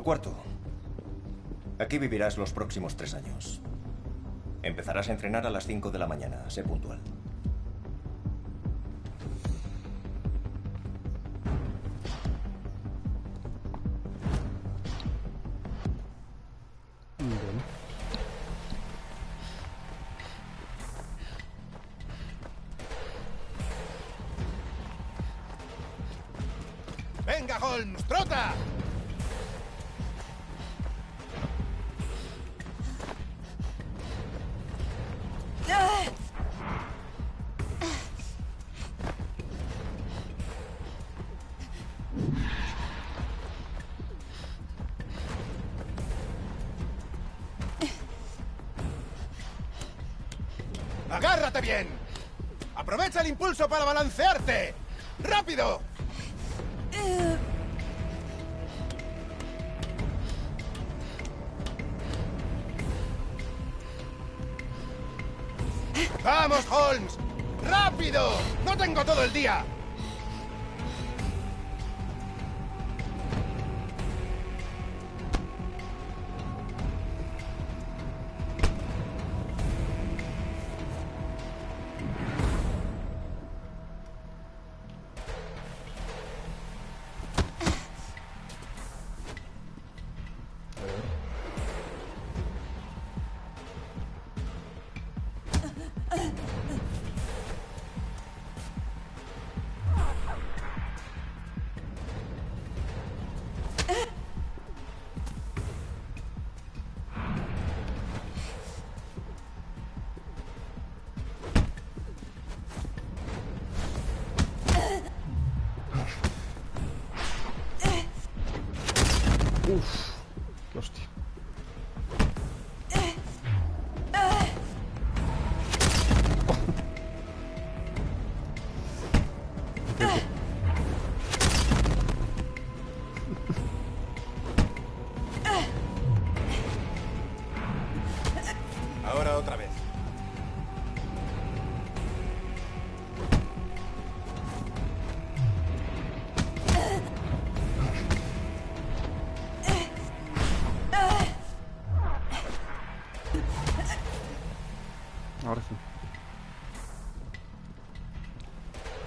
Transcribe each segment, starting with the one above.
cuarto. Aquí vivirás los próximos 3 años. Empezarás a entrenar a las 5 de la mañana. Sé puntual. Bueno. ¡Venga, Holmes! ¡Trota! ¡Agárrate bien! ¡Aprovecha el impulso para balancearte! ¡Rápido! ¡Vamos, Holmes! ¡Rápido! ¡No tengo todo el día! Uf, qué hostia. Ahora otra vez. Ahora sí.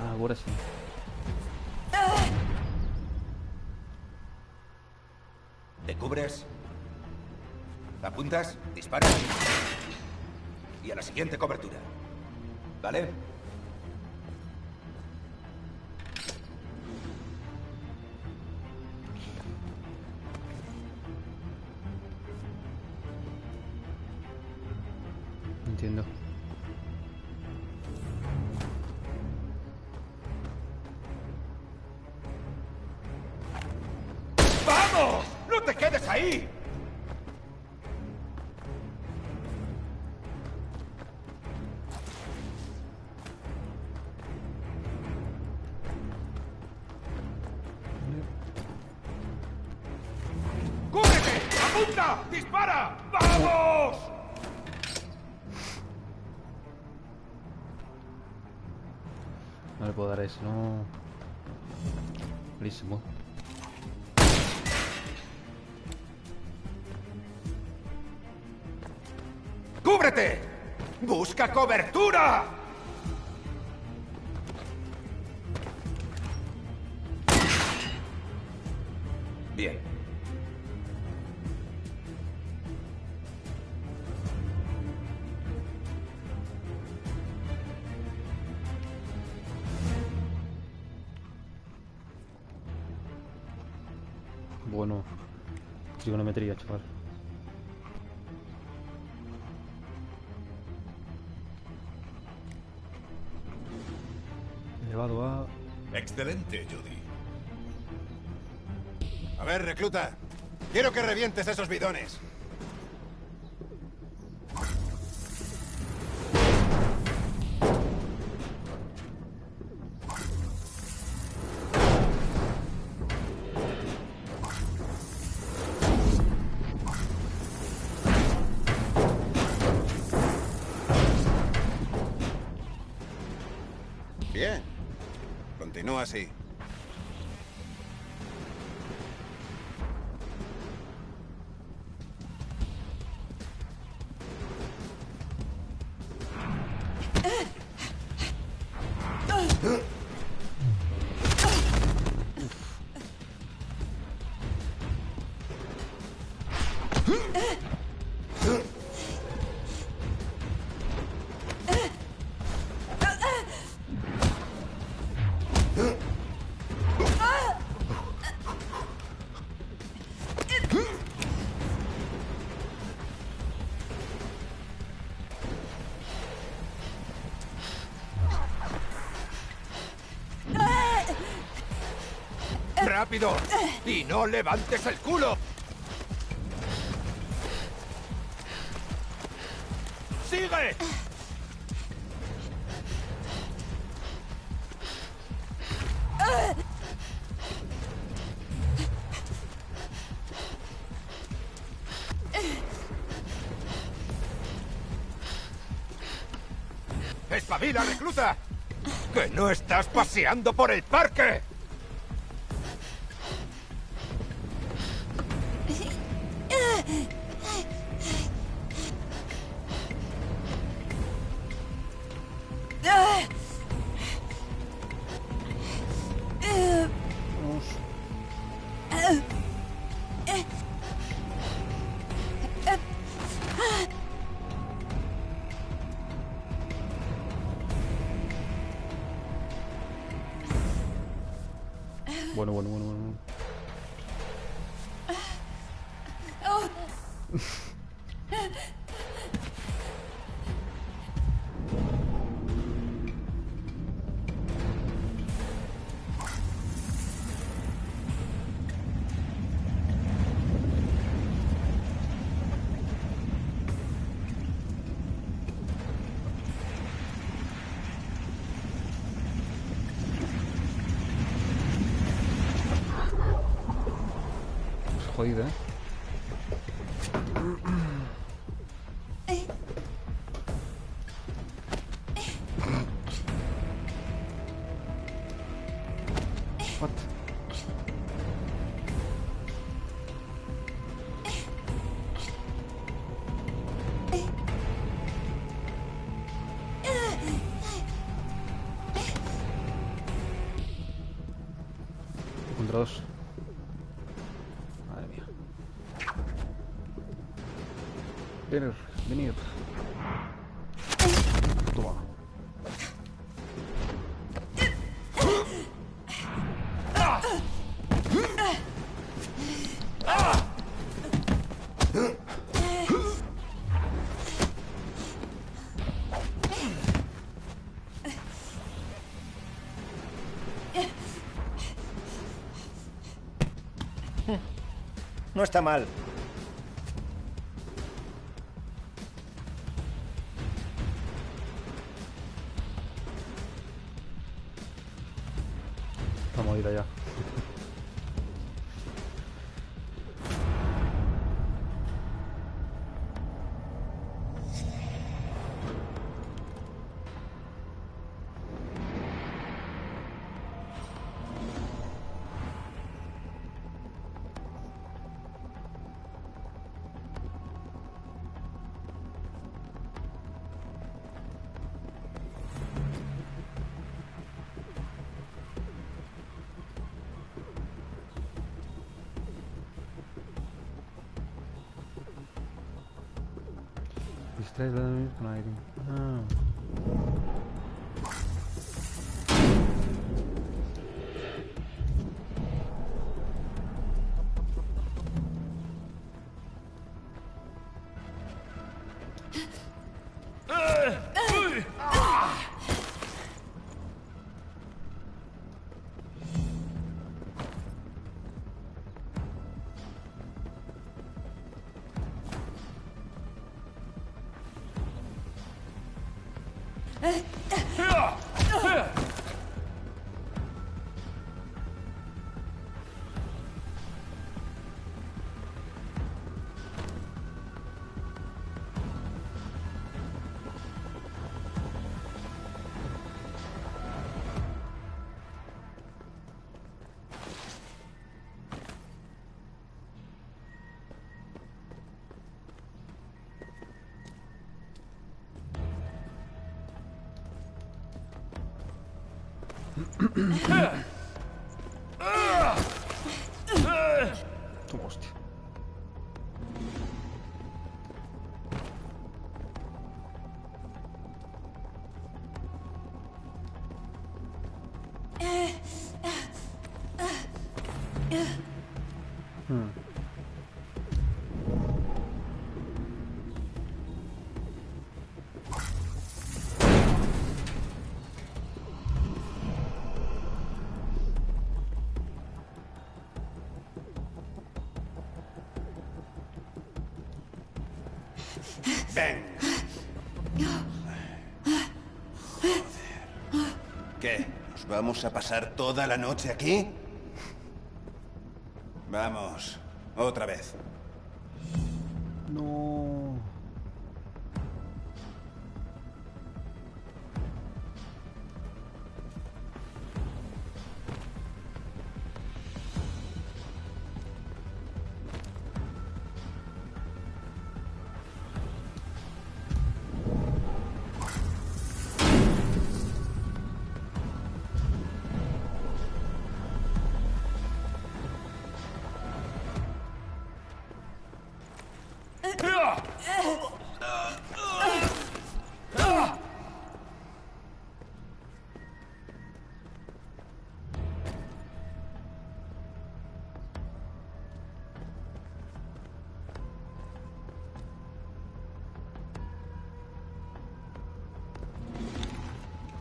Ahora sí. Te cubres. Apuntas, disparas. Y a la siguiente cobertura. ¿Vale? Entiendo. ¡Vamos! ¡No te quedes ahí! ¡Cúbrete! ¡Apunta! ¡Dispara! ¡Vamos! No le puedo dar eso, no. Buenísimo. ¡Cúbrete! ¡Busca cobertura! Bien. Bueno, trigonometría, chaval. Elevado a... Excelente, Judy. A ver, recluta. Quiero que revientes esos bidones. Bien. Continúa así. ¡Rápido! ¡Y no levantes el culo! ¡Sigue! ¡Espabila, recluta! ¡Que no estás paseando por el parque! Bueno, bueno, bueno, bueno. Jodido, ¿eh? What? Contra dos. Madre mía. Venir, venir. Toma. No está mal. Está movida ya. Distraes la enemies con aire. Ah. Tu hostia. Ven. Joder. ¿Qué? ¿Nos vamos a pasar toda la noche aquí? Vamos, otra vez. No.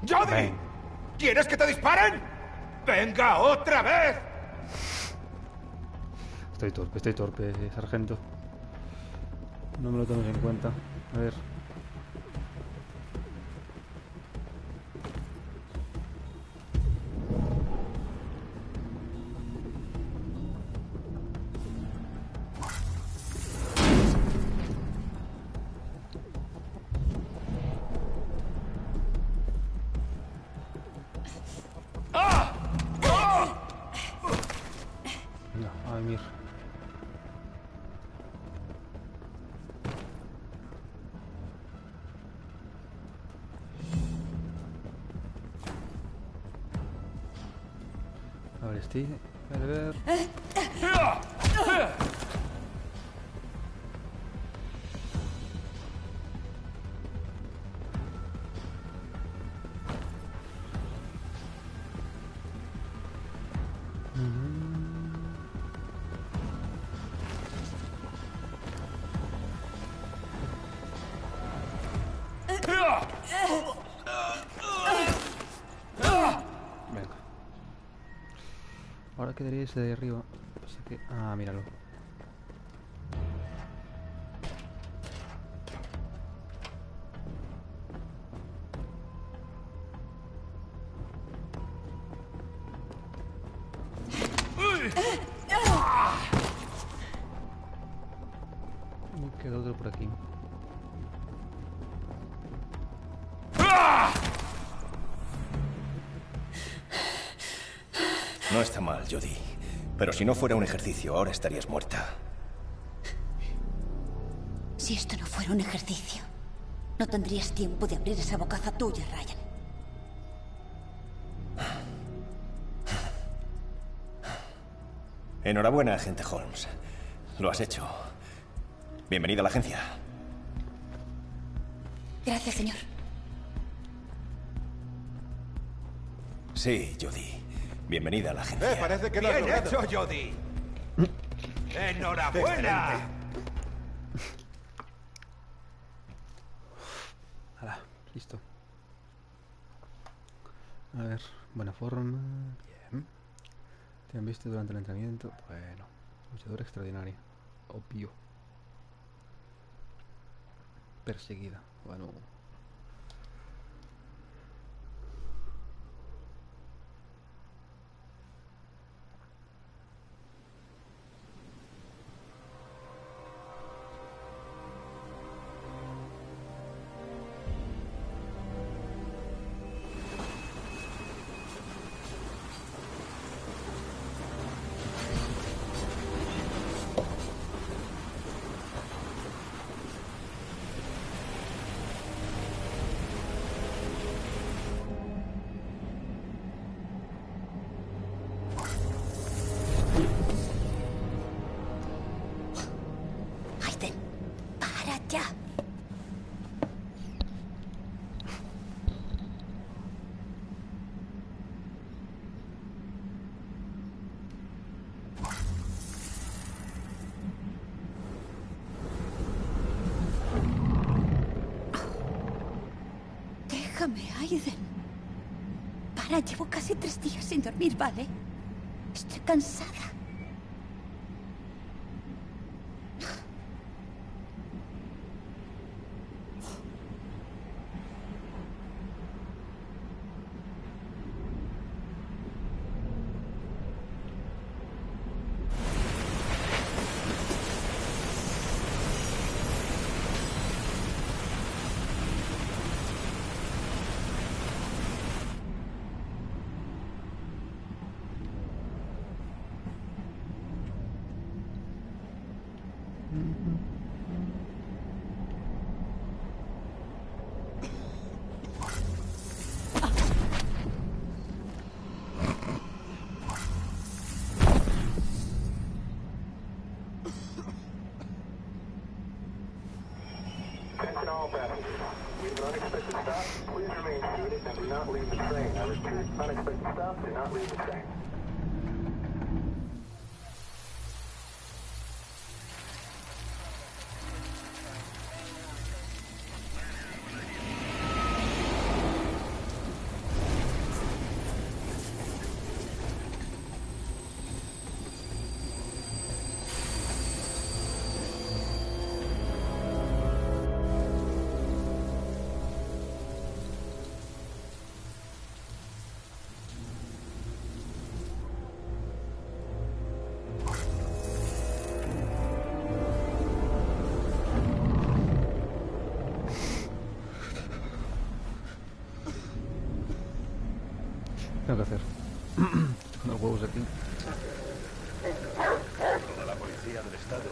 ¡Jodie! Ven. ¿Quieres que te disparen? ¡Venga, otra vez! Estoy torpe, sargento. No me lo tomes en cuenta. A ver. Venga, a mimir. A ver, a ver. Venga. Ahora quedaría ese de arriba. Así que... Ah, míralo. Y queda otro por aquí. No está mal, Jodie. Pero si no fuera un ejercicio, ahora estarías muerta. Si esto no fuera un ejercicio, no tendrías tiempo de abrir esa bocaza tuya, Ryan. Enhorabuena, agente Holmes. Lo has hecho. Bienvenido a la agencia. Gracias, señor. Sí, Jodie. Bienvenida a la agencia. Parece que lo has ¡Bien logrado. hecho, Jodie! ¡Enhorabuena! Excelente. Hala, listo. A ver, buena forma. Bien. ¿Te han visto durante el entrenamiento? Bueno, luchadora extraordinaria. Obvio. Perseguida. Bueno. Escúchame, Aiden. Para, llevo casi 3 días sin dormir, ¿vale? Estoy cansada. Attention all passengers. We have an unexpected stop. Please remain seated and do not leave the train. I repeat, unexpected stop. Do not leave the train. Tengo que hacer. Con los huevos aquí. Toda la policía del estado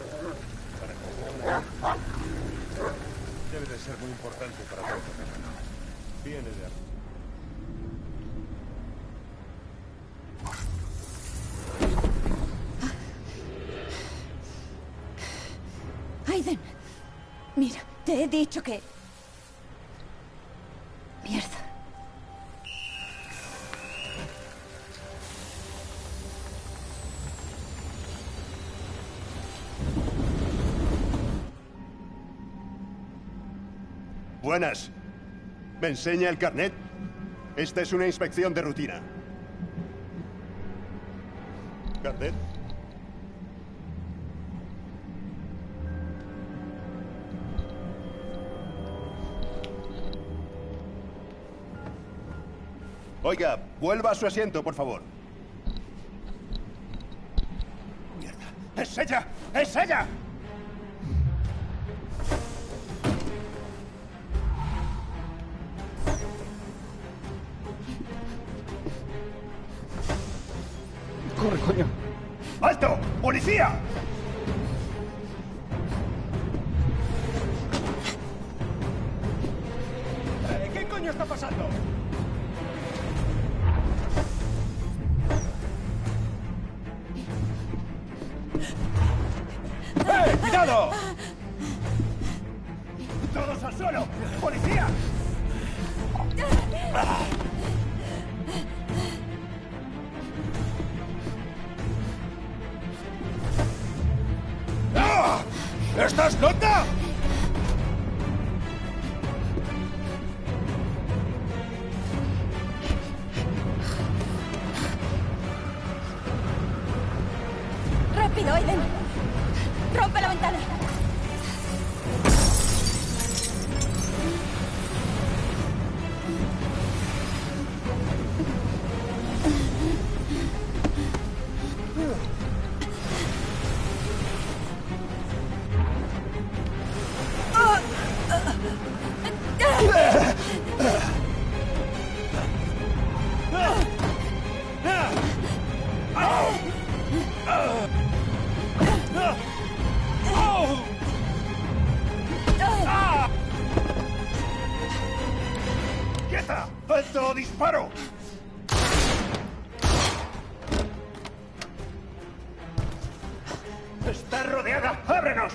para encontrar debe de ser muy importante para todo. Viene de arriba. Aiden, mira, te he dicho que... Mierda. Buenas. ¿Me enseña el carnet? Esta es una inspección de rutina. ¿Carnet? Oiga, vuelva a su asiento, por favor. ¡Mierda! ¡Es ella! ¡Es ella! ¡Corre, coño! ¡Alto! ¡Policía! ¿Qué coño está pasando? ¡Eh! ¡Cuidado! ¡Todos al suelo! ¡Policía! ¡Ah! ¿Estás loca? ¡Rápido, Aiden! ¡Rompe la ventana! ¡Quieta! ¡Alto disparo! ¡Está rodeada! ¡Ábrenos!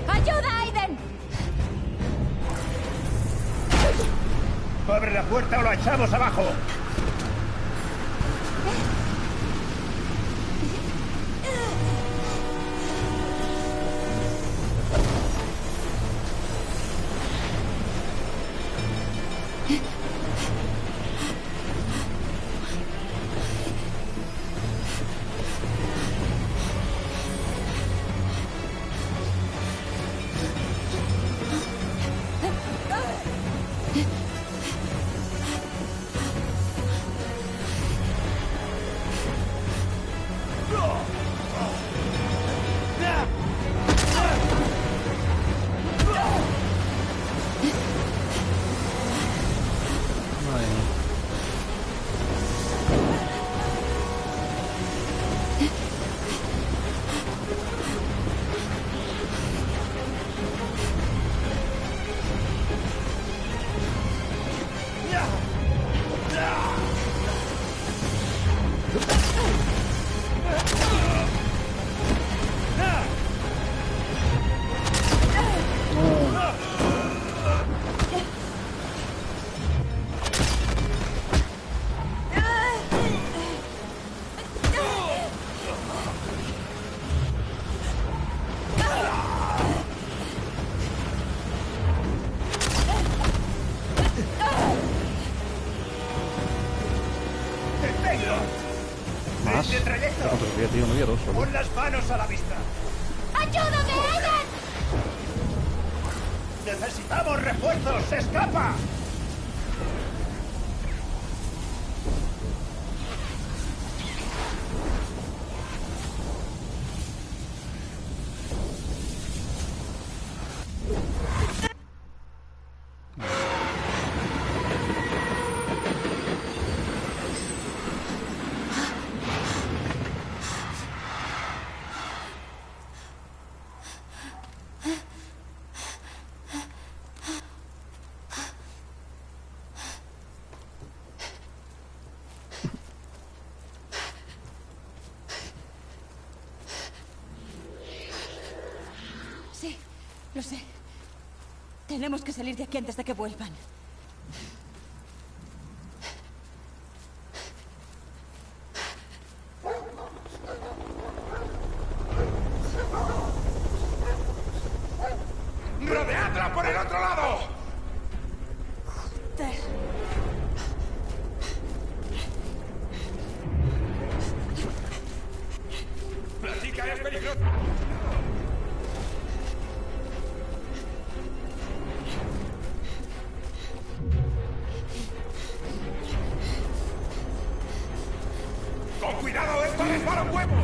¡Ayuda, Aiden! ¡Abre la puerta o la echamos abajo! Madre mía. Más. Pero cuántos había, tío, no había dos solo. ¡Pon las manos a la vista! ¡Ayúdame, Aiden! ¡Necesitamos refuerzos! ¡Se escapa! Sí, lo sé. Tenemos que salir de aquí antes de que vuelvan. ¡Rodeadla por el otro lado! Joder. ¡La chica es peligrosa! ¡Con cuidado! ¡Esto resbala un huevo!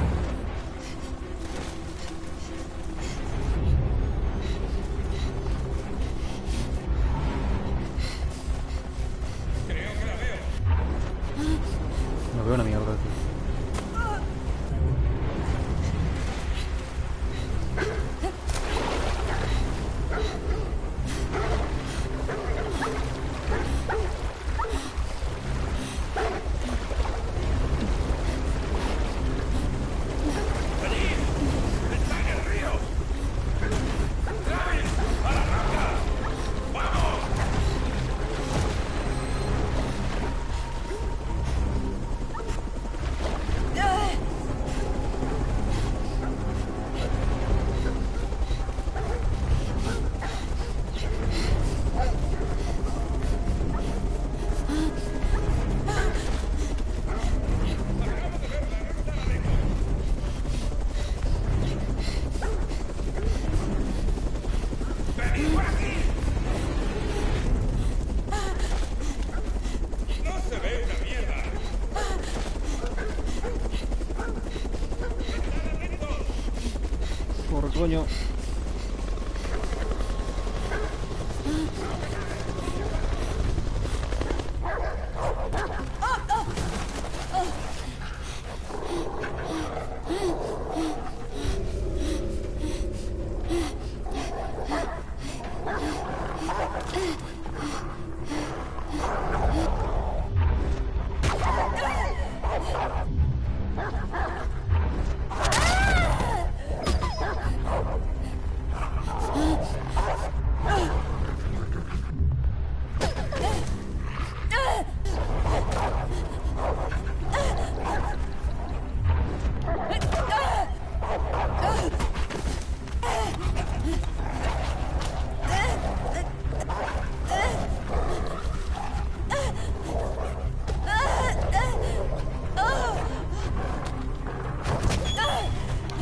No veo una mierda, tío. ¡Está en el río! ¡Travis! ¡A la roca! ¡Vamos! ¡Venid por aquí! ¡No se ve una mierda! Por coño.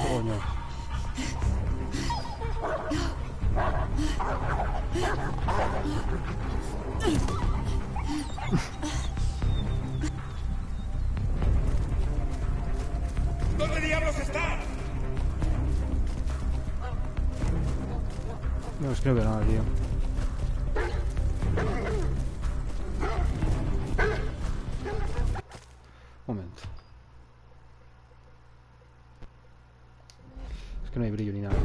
Coño. ¿Dónde diablos está? No, es que no veo nada, tío. Un momento. Es que no hay brillo ni nada.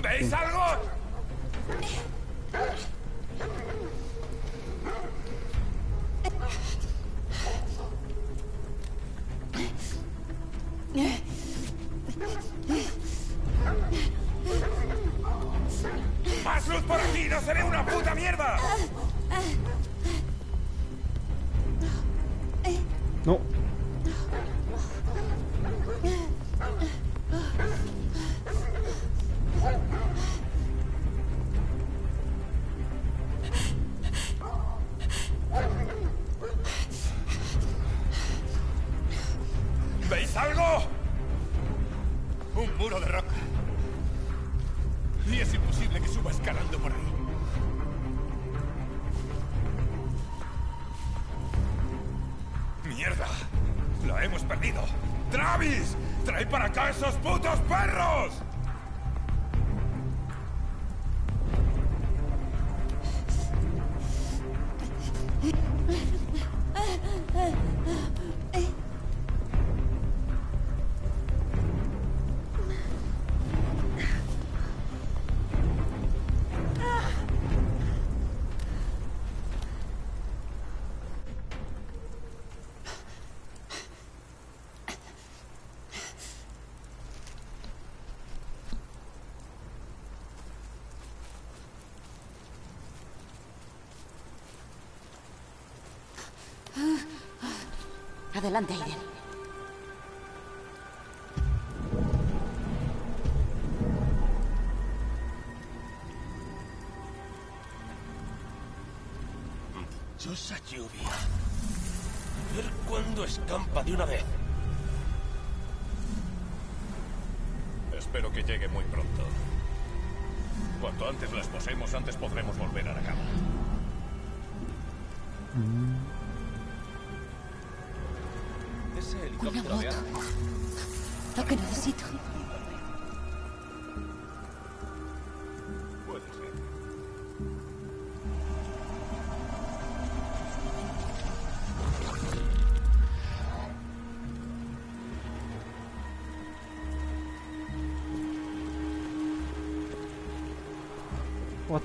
¿Veis algo? ¡Más luz por aquí! ¡No se ve una puta mierda! No. ¿Veis algo? Un muro de roca. Y es imposible que suba escalando por ahí. ¡Mierda! ¡Lo hemos perdido! ¡Travis! ¡Trae para acá esos putos perros! Adelante, Aiden. Dichosa lluvia. A ver cuándo escampa de una vez. Espero que llegue muy pronto. Cuanto antes la esposemos, antes podremos volver a la cama. Ese Una helicóptero de moto. antes. Lo que necesito. Puede ser. What?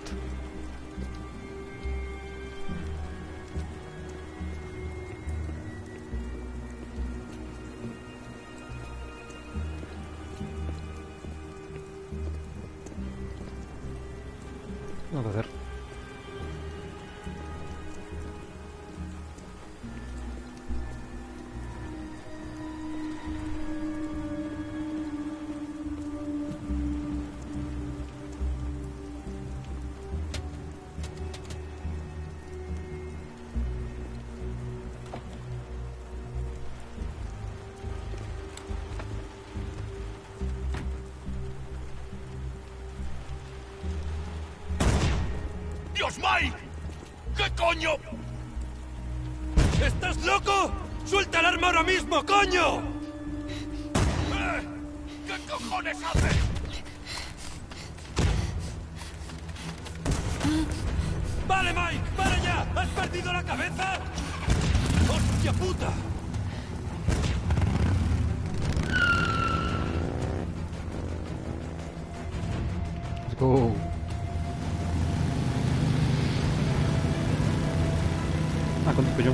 No puedo hacer. ¡Dios, Mike! ¿Qué coño? ¿Estás loco? ¡Suelta el arma ahora mismo, coño! ¿Qué cojones haces? ¡Vale, Mike! ¡Vale ya! ¿Has perdido la cabeza? ¡Hostia puta! Let's go. Ah, conduzco yo.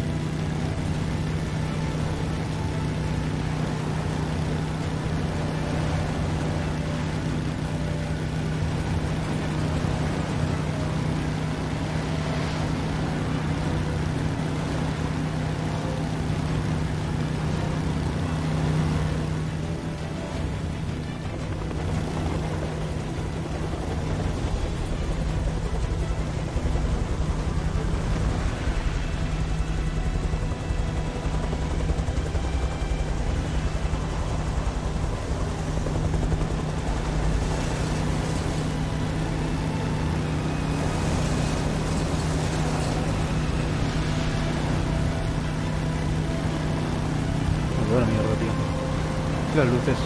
toda la mierda, tío. Y las luces.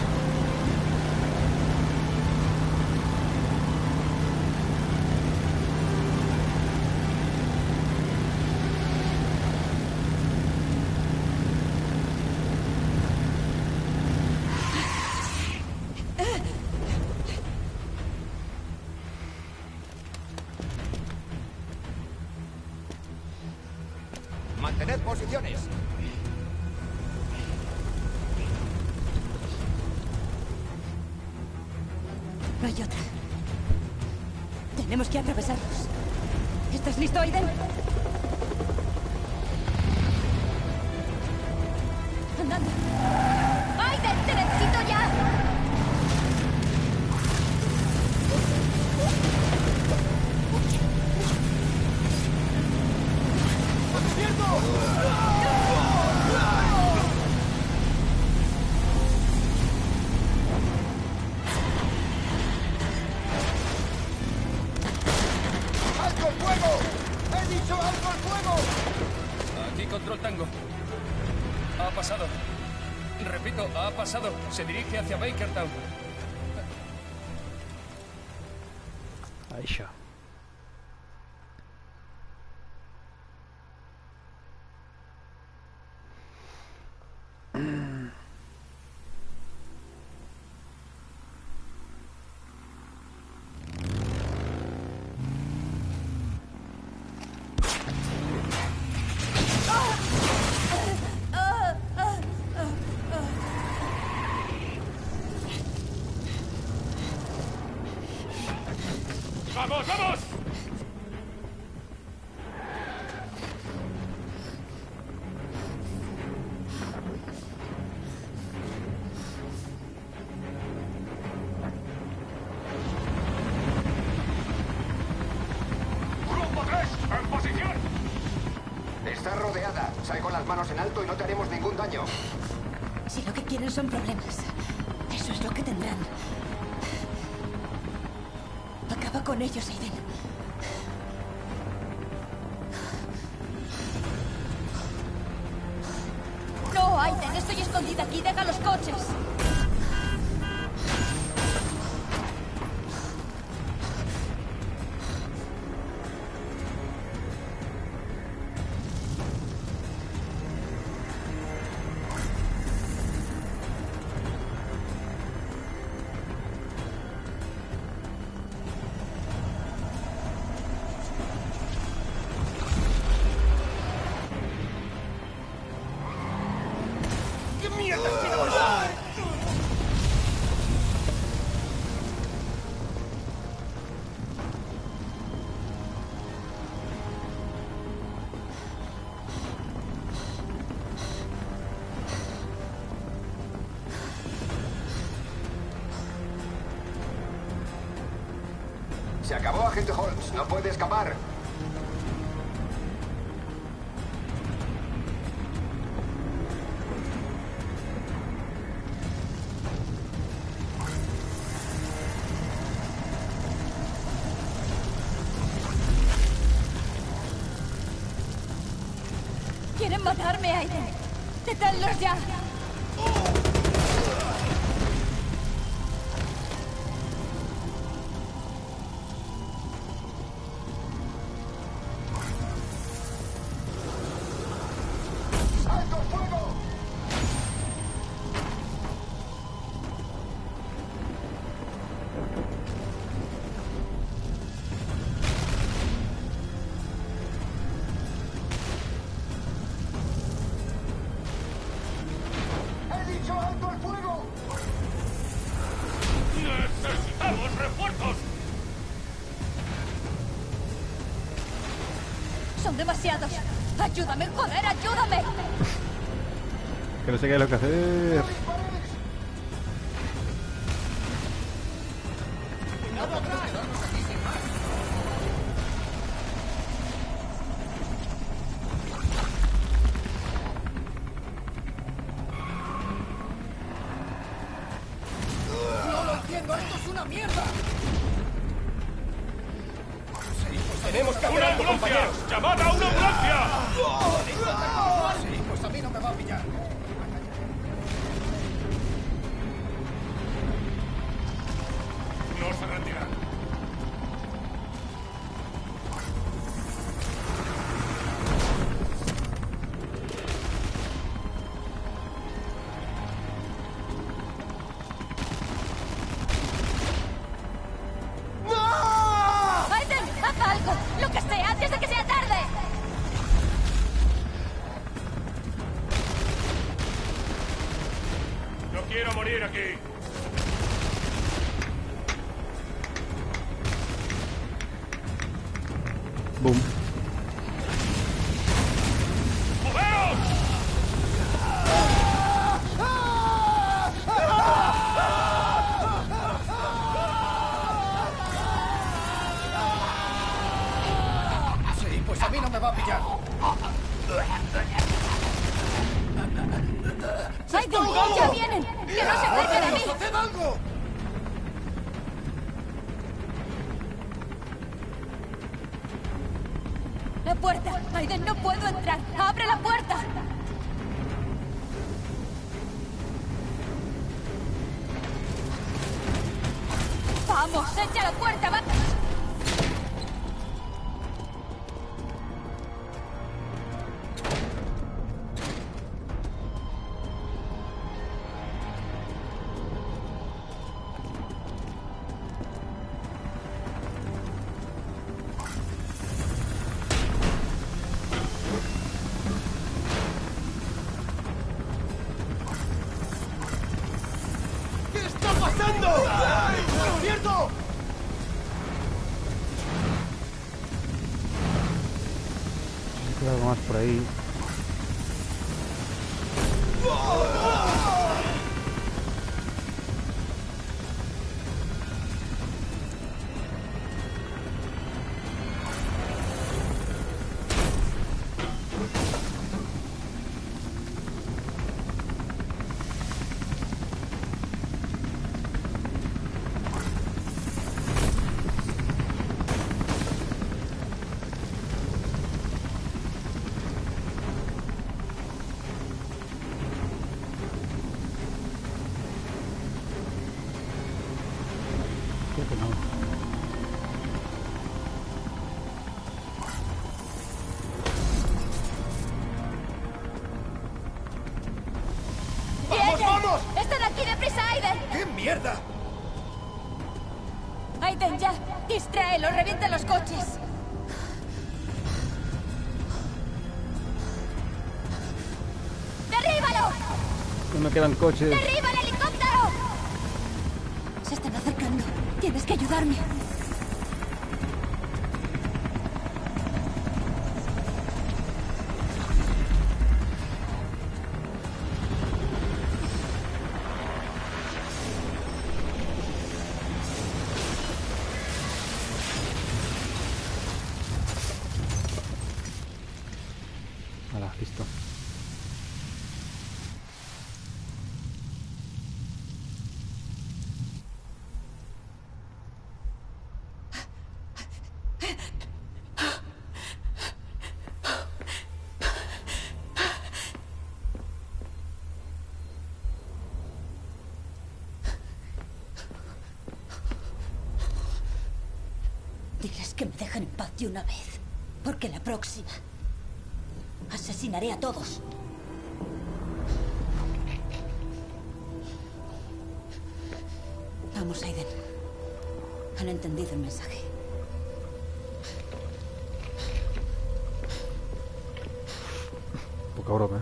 Mantened posiciones. No hay otra. Tenemos que atravesarlos. ¿Estás listo, Aiden? Andando. ¡Aiden, te necesito ya! ¡Alto el fuego! ¡He dicho alto el fuego! Aquí control Tango. Ha pasado. Repito, ha pasado. Se dirige hacia Bakertown. Aisha. ¡Vamos, vamos! ¡Grupo 3, en posición! Está rodeada. Sal con las manos en alto y no te haremos ningún daño. Si lo que quieren son problemas, eso es lo que tendrán. Acaba con ellos, Aiden. No, Aiden, estoy escondida aquí. Deja los coches. ¿Qué mierda ha sido eso? Se acabó, agente Holmes. No puede escapar. Quieren matarme, Aiden. ¡Deténlos ya! ¡Alto el fuego! ¡He dicho alto el fuego! ¡Necesitamos refuerzos! Son demasiados. ¡Ayúdame, joder, ayúdame! Que no sé qué es lo que hacer. ¡No lo entiendo! ¡Esto es una mierda! ¡Tenemos que hacer algo, compañeros! ¡Llamad a una ambulancia! Sí, pues a mí no me va a pillar. quiero morir aquí. Boom. ¡Moveos! Sí, pues a mí no me va a pillar. ¡Aiden! ¡Ya vienen! ¡Que no se acerquen a mí! ¡Haced algo! ¡La puerta! ¡Aiden, no puedo entrar! ¡Abre la puerta! ¡Vamos! ¡Echa la puerta! ¡Va! ¿Qué está pasando? ¡Por cierto! Queda algo más por ahí. Creo que no. ¡Vamos, vamos! ¡Están aquí deprisa, Aiden! ¡Qué mierda! Aiden, ya. Distráelo, revienta los coches. ¡Derríbalo! No me quedan coches. ¡Derriba el helicóptero! Se están acercando. Tienes que ayudarme. Hala, listo. Diles que me dejen en paz de una vez. Porque la próxima... asesinaré a todos. Vamos, Aiden. Han entendido el mensaje. Poca broma, ¿eh?